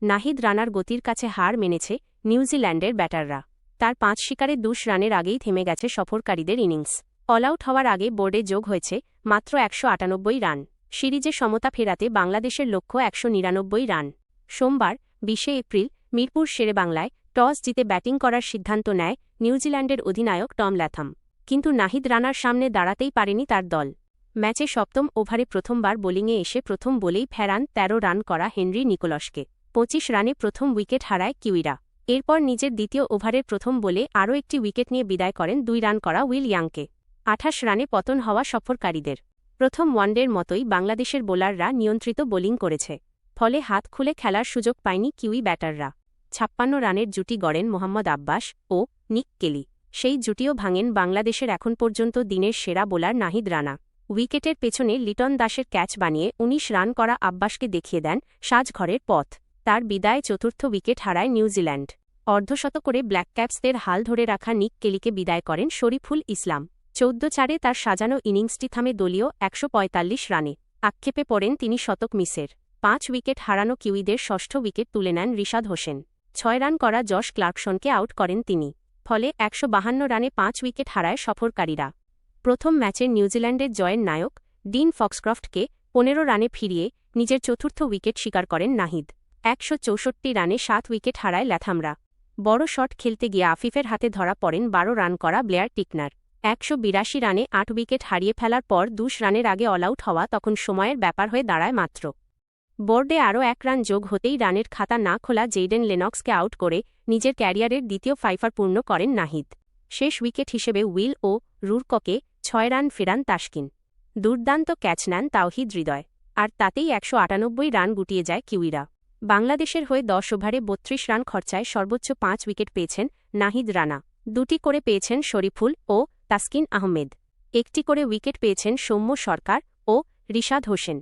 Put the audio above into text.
নাহিদ রানার গতির কাছে হার মেনেছে নিউজিল্যান্ডের ব্যাটাররা। তার ৫ শিকারে ২০ রানের আগেই থেমে গেছে সফরকারীদের ইনিংস। অল আউট হওয়ার আগে বোর্ডে যোগ হয়েছে মাত্র ১৯৮ রান। সিরিজে সমতা ফেরাতে বাংলাদেশের লক্ষ্য ১৯৯ রান। সোমবার ২০ এপ্রিল মিরপুর শেরেবাংলায় টস জিতে ব্যাটিং করার সিদ্ধান্ত নেয় নিউজিল্যান্ডের অধিনায়ক টম ল্যাথম। কিন্তু নাহিদ রানার সামনে দাঁড়াতেই পারেনি তার দল। ম্যাচে সপ্তম ওভারে প্রথমবার বোলিংয়ে এসে প্রথম বলেই ফেরান ১৩ রান করা হেনরি নিকোলসকে। ২৫ রানে প্রথম উইকেট হারায় কিউইরা। এরপর নিজের দ্বিতীয় ওভারের প্রথম বলে আরও একটি উইকেট নিয়ে বিদায় করেন ২ রান করা উইল ইয়াংকে। ২৮ রানে পতন হওয়া সফরকারীদের। প্রথম ওয়ানডের মতোই বাংলাদেশের বোলাররা নিয়ন্ত্রিত বোলিং করেছে। ফলে হাত খুলে খেলার সুযোগ পায়নি কিউই ব্যাটাররা। ৫৬ রানের জুটি গড়েন মোহাম্মদ আব্বাস ও নিক কেলি। সেই জুটিও ভাঙেন বাংলাদেশের এখন পর্যন্ত দিনের সেরা বোলার নাহিদ রানা। উইকেটের পেছনে লিটন দাসের ক্যাচ বানিয়ে ১৯ রান করা আব্বাসকে দেখিয়ে দেন সাজঘরের পথ। তার বিদায়ে চতুর্থ উইকেট হারায় নিউজিল্যান্ড। অর্ধশত করে ব্ল্যাক ক্যাপসদের হাল ধরে রাখা নিক কেলিকে বিদায় করেন শরীফুল ইসলাম। ১৪ তার সাজানো ইনিংসটি থামে দলীয় ১৪৫ রানে। আক্ষেপে পড়েন তিনি শতক মিসের। ৫ উইকেট হারানো কিউইদের ষষ্ঠ উইকেট তুলে নেন রিশাদ হোসেন। ৬ রান করা জশ ক্লার্কসনকে আউট করেন তিনি। ফলে ১৫২ রানে ৫ উইকেট হারায় সফরকারীরা। প্রথম ম্যাচের নিউজিল্যান্ডের জয়ের নায়ক ডিন ফক্সক্রফটকে ১৫ রানে ফিরিয়ে নিজের চতুর্থ উইকেট শিকার করেন নাহিদ। ১৬৪ রানে ৭ উইকেট হারায় ল্যাথামরা। বড় শট খেলতে গিয়ে আফিফের হাতে ধরা পড়েন ১২ রান করা ব্লেয়ার টিকনার। ১৮২ রানে ৮ উইকেট হারিয়ে ফেলার পর ২০ রানের আগে অল আউট হওয়া তখন সময়ের ব্যাপার হয়ে দাঁড়ায় মাত্র। বোর্ডে আরও ১ রান যোগ হতেই রানের খাতা না খোলা জেইডেন লেনক্সকে আউট করে নিজের ক্যারিয়ারের দ্বিতীয় ফাইফার পূর্ণ করেন নাহিদ। শেষ উইকেট হিসেবে উইল ও রুরককে ৬ রান ফেরান তাসকিন। দুর্দান্ত ক্যাচ নেন তাওহিদ হৃদয়। আর তাতেই ১৯৮ রান গুটিয়ে যায় কিউইরা। বাংলাদেশের হয়ে ১০ ওভারে ৩২ রান খরচায় সর্বোচ্চ ৫ উইকেট পেয়েছেন নাহিদ রানা। ২টি করে পেয়েছেন শরীফুল ও তাসকিন আহমেদ। ১টি করে উইকেট পেয়েছেন সৌম্য সরকার ও রিশাদ হোসেন।